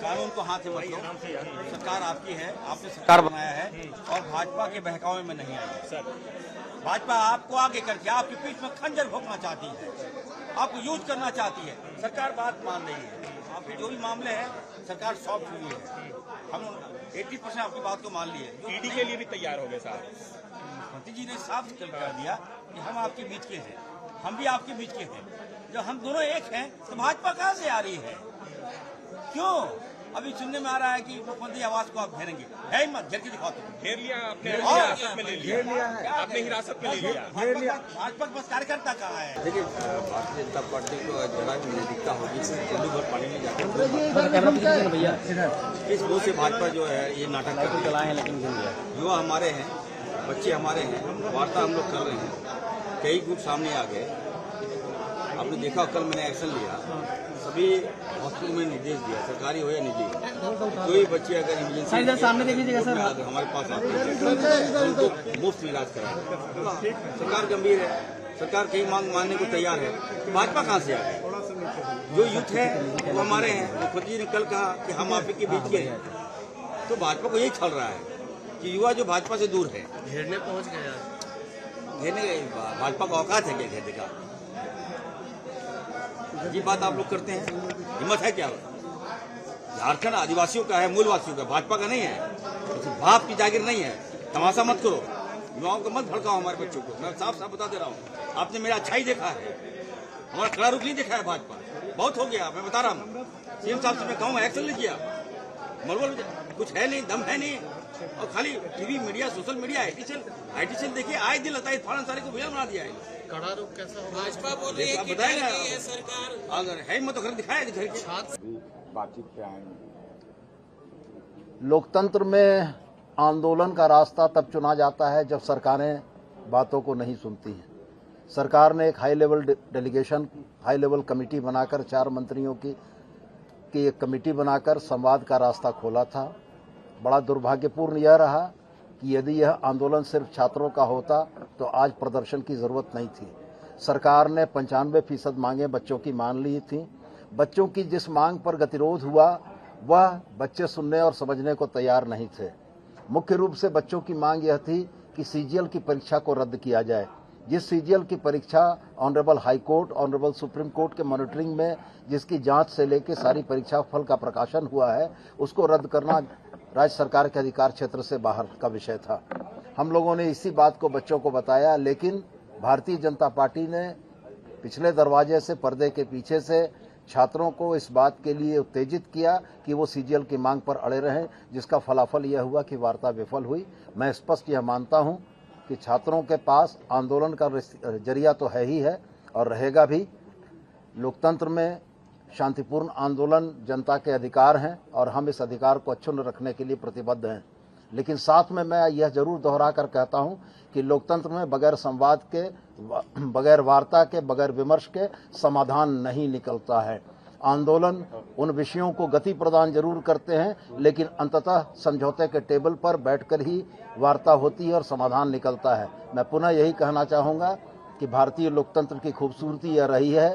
कानून को हाथ में मत लो। सरकार आपकी है, आपने सरकार बनाया है और भाजपा के बहकावे में नहीं आई है। भाजपा आपको आगे करके आपके पीठ में खंजर भोंकना चाहती है, आपको यूज करना चाहती है। सरकार बात मान रही है, आपके जो भी मामले हैं सरकार सॉफ्ट हुई है। हम 80% आपकी बात को मान लिए। ईडी के लिए भी तैयार हो गए साहब। मोदी जी ने साफ कर दिया कि हम आपके बीच के हैं, हम भी आपके बीच के हैं। जब हम दोनों एक हैं तो भाजपा कहाँ से आ रही है? क्यों? अभी सुनने में आ रहा है कि मुख्यमंत्री आवास को आप घेरेंगे। है ही मत, घेर के दिखाओ। तुम घेर लिया आपने, हिरासत में ले लिया, आपने हिरासत में ले लिया। भाजपा के पास कार्यकर्ता कहाँ है? देखिए, भारतीय जनता पार्टी को जरा भी नैतिकता होगी हिंदू भर पानी में जाकर इस मुंह से भाजपा जो है ये नाटक कर चलाए हैं। लेकिन युवा हमारे हैं, बच्चे हमारे हैं, वार्ता हम लोग कर रहे हैं। कई ग्रुप सामने आ गए। आपने देखा कल मैंने एक्शन लिया, सभी हॉस्पिटल में निर्देश दिया, सरकारी हो या निजी, कोई बच्चे अगर इमरजेंसी सामने देख लीजिएगा सर, हमारे पास आते हैं उनको मुफ्त इलाज कराएंगे। सरकार गंभीर है, सरकार कई मांग मानने को तैयार है। तो भाजपा कहाँ से आ गई? जो यूथ है वो हमारे हैं। मुख्यमंत्री ने कल कहा कि हम आप के बीच के हैं, तो भाजपा को यही चल रहा है कि युवा जो भाजपा से दूर है घेरने पहुंच गया। घेरने भाजपा का औकात है क्या घेरने का? ये बात आप लोग करते हैं, हिम्मत है क्या? झारखंड आदिवासियों का है, मूलवासियों का, भाजपा का नहीं है। तो बाप की जागीर नहीं है। तमाशा मत करो, युवाओं को मत भड़काओ, हमारे बच्चों को। मैं साफ साफ बता दे रहा हूँ, आपने मेरा अच्छाई देखा है, हमारा खड़ा रुख नहीं देखा है। भाजपा बहुत हो गया, मैं बता रहा हूँ। सीएम साहब से मैं कहूँगा एक्शन लीजिए। मरवल कुछ है नहीं, दम है नहीं, और खाली TV media, social media, IT cell देखिए, आए दिन लता फारन सारे को भेजा बना दिया है। कड़ा रुख कैसा होगा? भाजपा बोल रही है कि बताएगा है सरकार। अगर है मत तो घर दिखाया घर के बातचीत पे आएंगे। लोकतंत्र में आंदोलन का रास्ता तब चुना जाता है जब सरकारें बातों को नहीं सुनती हैं। सरकार ने एक high level delegation, high level committee बनाकर 4 मंत्रियों की एक कमेटी बनाकर संवाद का रास्ता खोला था। बड़ा दुर्भाग्यपूर्ण यह रहा कि यदि यह आंदोलन सिर्फ छात्रों का होता तो आज प्रदर्शन की जरूरत नहीं थी। सरकार ने 95% मांगे बच्चों की मान ली थी। बच्चों की जिस मांग पर गतिरोध हुआ वह बच्चे सुनने और समझने को तैयार नहीं थे। मुख्य रूप से बच्चों की मांग यह थी कि सीजीएल की परीक्षा को रद्द किया जाए। जिस सीजीएल की परीक्षा honourable high court, honourable supreme court के मॉनिटरिंग में जिसकी जांच से लेकर सारी परीक्षा फल का प्रकाशन हुआ है, उसको रद्द करना राज्य सरकार के अधिकार क्षेत्र से बाहर का विषय था। हम लोगों ने इसी बात को बच्चों को बताया, लेकिन भारतीय जनता पार्टी ने पिछले दरवाजे से, पर्दे के पीछे से छात्रों को इस बात के लिए उत्तेजित किया कि वो सीजीएल की मांग पर अड़े रहें, जिसका फलाफल यह हुआ कि वार्ता विफल हुई। मैं स्पष्ट यह मानता हूं कि छात्रों के पास आंदोलन का जरिया तो है ही है और रहेगा भी। लोकतंत्र में शांतिपूर्ण आंदोलन जनता के अधिकार हैं और हम इस अधिकार को अक्षुण्ण रखने के लिए प्रतिबद्ध हैं। लेकिन साथ में मैं यह जरूर दोहरा कर कहता हूं कि लोकतंत्र में बगैर संवाद के, बगैर वार्ता के, बगैर विमर्श के समाधान नहीं निकलता है। आंदोलन उन विषयों को गति प्रदान जरूर करते हैं, लेकिन अंततः समझौते के टेबल पर बैठकर ही वार्ता होती है और समाधान निकलता है। मैं पुनः यही कहना चाहूँगा कि भारतीय लोकतंत्र की खूबसूरती यह रही है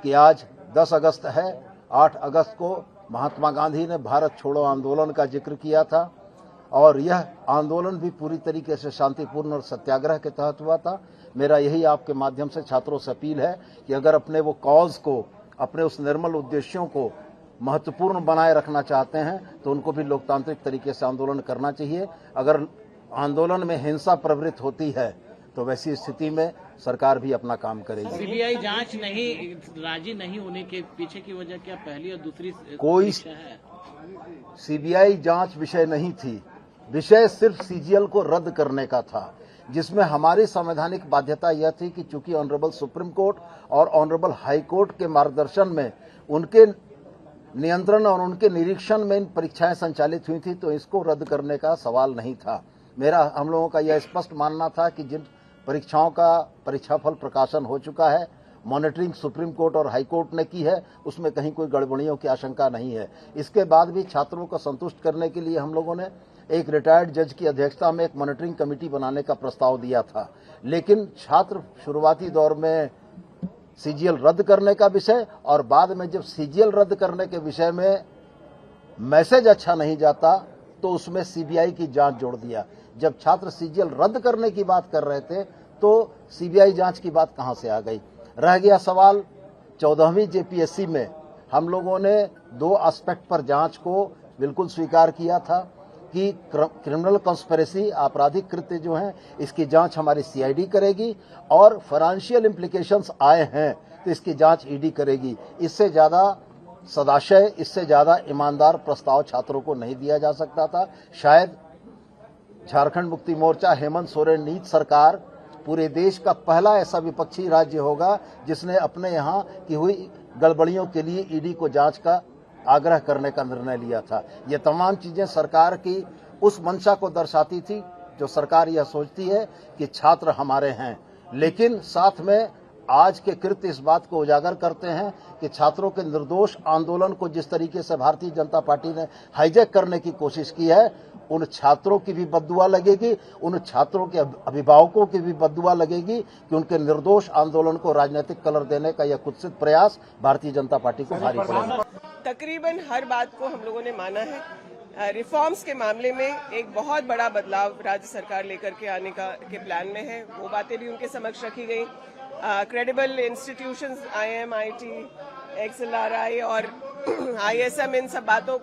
कि आज 10 अगस्त है। 8 अगस्त को महात्मा गांधी ने भारत छोड़ो आंदोलन का जिक्र किया था और यह आंदोलन भी पूरी तरीके से शांतिपूर्ण और सत्याग्रह के तहत हुआ था। मेरा यही आपके माध्यम से छात्रों से अपील है कि अगर अपने वो कॉज को, अपने उस निर्मल उद्देश्यों को महत्वपूर्ण बनाए रखना चाहते हैं तो उनको भी लोकतांत्रिक तरीके से आंदोलन करना चाहिए। अगर आंदोलन में हिंसा प्रवृत्त होती है तो वैसी स्थिति में सरकार भी अपना काम करेगी। सीबीआई जांच नहीं, राजी नहीं होने के पीछे की वजह क्या पहली और दूसरी कोई है? सीबीआई जांच विषय नहीं थी, विषय सिर्फ सीजीएल को रद्द करने का था, जिसमें हमारी संवैधानिक बाध्यता यह थी कि चूंकि ऑनरेबल सुप्रीम कोर्ट और ऑनरेबल हाई कोर्ट के मार्गदर्शन में, उनके नियंत्रण और उनके निरीक्षण में इन परीक्षाएं संचालित हुई थी, तो इसको रद्द करने का सवाल नहीं था। हम लोगों का यह स्पष्ट मानना था कि जिन परीक्षाओं का परीक्षाफल प्रकाशन हो चुका है, मॉनिटरिंग सुप्रीम कोर्ट और हाई कोर्ट ने की है, उसमें कहीं कोई गड़बड़ियों की आशंका नहीं है। इसके बाद भी छात्रों को संतुष्ट करने के लिए हम लोगों ने एक रिटायर्ड जज की अध्यक्षता में एक मॉनिटरिंग कमेटी बनाने का प्रस्ताव दिया था, लेकिन छात्र शुरुआती दौर में सीजीएल रद्द करने का विषय और बाद में जब सीजीएल रद्द करने के विषय में मैसेज अच्छा नहीं जाता तो उसमें सीबीआई की जांच जोड़ दिया। जब छात्र सीजीएल रद्द करने की बात कर रहे थे तो सीबीआई जांच की बात कहां से आ गई। रह गया सवाल 14वीं जेपीएससी में हम लोगों ने 2 एस्पेक्ट पर जांच को बिल्कुल स्वीकार किया था कि क्रिमिनल कॉन्स्पिरेसी, आपराधिक कृत्य जो हैं इसकी जांच हमारी सीआईडी करेगी और फाइनेंशियल इम्प्लीकेशंस आए हैं तो इसकी जांच ईडी करेगी। इससे ज्यादा सदाशय, इससे ज्यादा ईमानदार प्रस्ताव छात्रों को नहीं दिया जा सकता था। शायद झारखंड मुक्ति मोर्चा, हेमंत सोरेन नीत सरकार पूरे देश का पहला ऐसा विपक्षी राज्य होगा जिसने अपने यहाँ की हुई गड़बड़ियों के लिए ईडी को जांच का आग्रह करने का निर्णय लिया था। ये तमाम चीजें सरकार की उस मंशा को दर्शाती थी जो सरकार यह सोचती है कि छात्र हमारे हैं, लेकिन साथ में आज के कृत्य इस बात को उजागर करते हैं कि छात्रों के निर्दोष आंदोलन को जिस तरीके से भारतीय जनता पार्टी ने हाईजैक करने की कोशिश की है, उन छात्रों की भी बद्दुआ लगेगी, उन छात्रों के अभिभावकों की भी बद्दुआ लगेगी कि उनके निर्दोष आंदोलन को राजनीतिक कलर देने का यह कुत्सित प्रयास भारतीय जनता पार्टी को भारी पड़ेगा। तकरीबन हर बात को हम लोगों ने माना है। रिफॉर्म्स के मामले में एक बहुत बड़ा बदलाव राज्य सरकार लेकर के आने के प्लान में है, वो बातें भी उनके समक्ष रखी गई। Credible institutions, IIM, IT, XLRI और ISM, इन सब बातों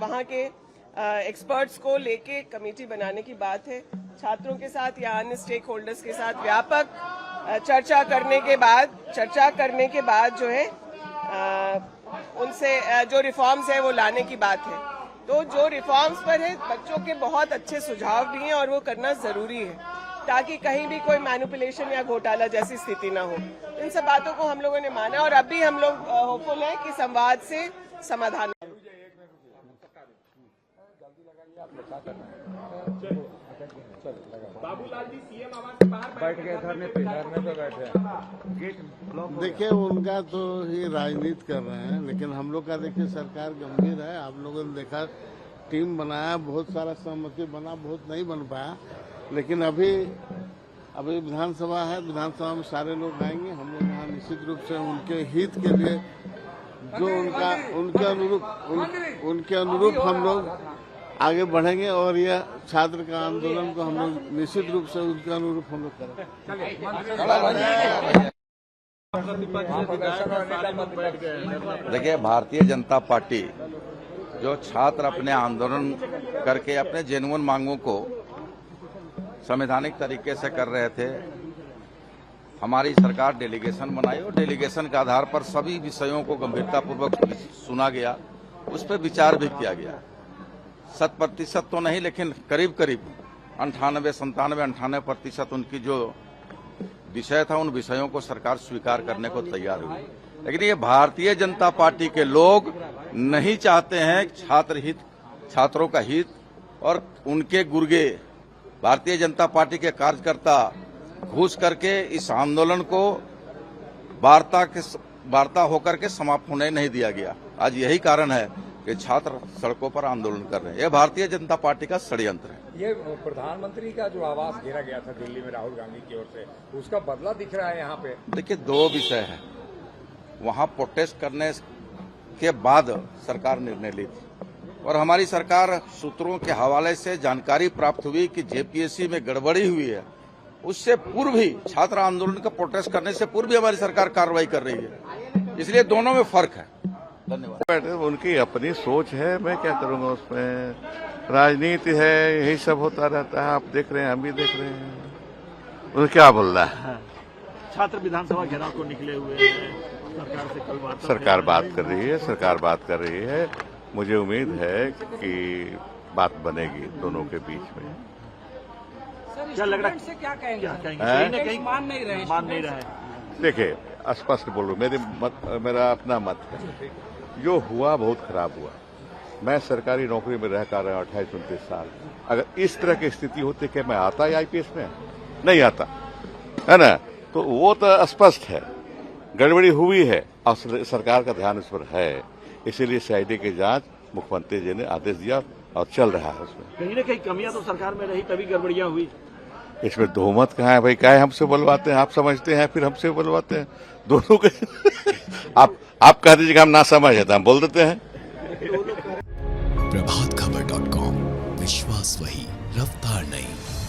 वहाँ के एक्सपर्ट्स को लेके कमेटी बनाने की बात है। छात्रों के साथ या अन्य स्टेक होल्डर्स के साथ व्यापक चर्चा करने के बाद जो है उनसे जो रिफॉर्म्स है वो लाने की बात है। तो जो रिफॉर्म्स पर है, बच्चों के बहुत अच्छे सुझाव भी हैं और वो करना जरूरी है ताकि कहीं भी कोई मैनिपुलेशन या घोटाला जैसी स्थिति ना हो। इन सब बातों को हम लोगों ने माना और अभी हम लोग होपफुल हैं कि संवाद से समाधान। बाबूलाल जी सीएम आवास के बाहर बैठ गए, धरने पे बैठे हैं। देखिए, उनका तो ही राजनीति कर रहे हैं, लेकिन हम लोग का देखिए सरकार गंभीर है। आप लोगों ने देखा टीम बनाया, बहुत सारा सहमति बना, बहुत नहीं बन पाया, लेकिन अभी विधानसभा है, विधानसभा में सारे लोग आएंगे। हम लोग यहाँ निश्चित रूप से उनके हित के लिए जो उनके अनुरूप हम लोग आगे बढ़ेंगे और यह छात्र का आंदोलन को हम लोग निश्चित रूप से उनके अनुरूप हम लोग करेंगे। देखिए, भारतीय जनता पार्टी जो छात्र अपने आंदोलन करके अपने जेन्युइन मांगों को संवैधानिक तरीके से कर रहे थे, हमारी सरकार डेलीगेशन बनाई और डेलीगेशन के आधार पर सभी विषयों को गंभीरतापूर्वक सुना गया, उस पर विचार भी किया गया। 100% तो नहीं, लेकिन करीब 98% उनकी जो विषय था उन विषयों को सरकार स्वीकार करने को तैयार हुई। लेकिन ये भारतीय जनता पार्टी के लोग नहीं चाहते हैं छात्रों का हित, और उनके गुर्गे भारतीय जनता पार्टी के कार्यकर्ता घुस करके इस आंदोलन को वार्ता होकर के समाप्त होने नहीं दिया गया। आज यही कारण है कि छात्र सड़कों पर आंदोलन कर रहे हैं। यह भारतीय जनता पार्टी का षड्यंत्र है। ये प्रधानमंत्री का जो आवास घेरा गया था दिल्ली में राहुल गांधी की ओर से, उसका बदला दिख रहा है यहाँ पे। देखिए, 2 विषय है। वहाँ प्रोटेस्ट करने के बाद सरकार निर्णय ली थी और हमारी सरकार सूत्रों के हवाले से जानकारी प्राप्त हुई कि जेपीएससी में गड़बड़ी हुई है, उससे पूर्व ही छात्र आंदोलन का प्रोटेस्ट करने से पूर्व भी हमारी सरकार कार्रवाई कर रही है। इसलिए दोनों में फर्क है। धन्यवाद। उनकी अपनी सोच है, मैं क्या करूंगा उसमें। राजनीति है, यही सब होता रहता है। आप देख रहे हैं, हम भी देख रहे हैं। उन्हें क्या बोल रहा है? छात्र विधानसभा घेराव को निकले हुए हैं, सरकार से कल बात सरकार बात कर रही है। मुझे उम्मीद है कि बात बनेगी दोनों के बीच में। क्या लग रहा है, क्या कहेंगे? कहीं मान नहीं रहे। देखिए, स्पष्ट बोलूं, मेरा अपना मत है। जो हुआ बहुत खराब हुआ। मैं सरकारी नौकरी में रह कर रहा हूं 28-29 साल। अगर इस तरह की स्थिति होती कि मैं आता ही IPS में नहीं आता, है ना, तो वो तो स्पष्ट है गड़बड़ी हुई है और सरकार का ध्यान इस पर है। इसीलिए CID की जांच मुख्यमंत्री जी ने आदेश दिया और चल रहा है। उसमें कहीं न कहीं कमियां तो सरकार में रही, तभी गड़बड़ियां हुई। इसमें दोहमत कहाँ है भाई? क्या है, हमसे बुलवाते हैं, आप समझते हैं, फिर हमसे बुलवाते हैं, दोनों के आप कह दीजिएगा हम ना समझ है तो हम बोल देते हैं। प्रभात खबर.com, विश्वास वही, रफ्तार नहीं।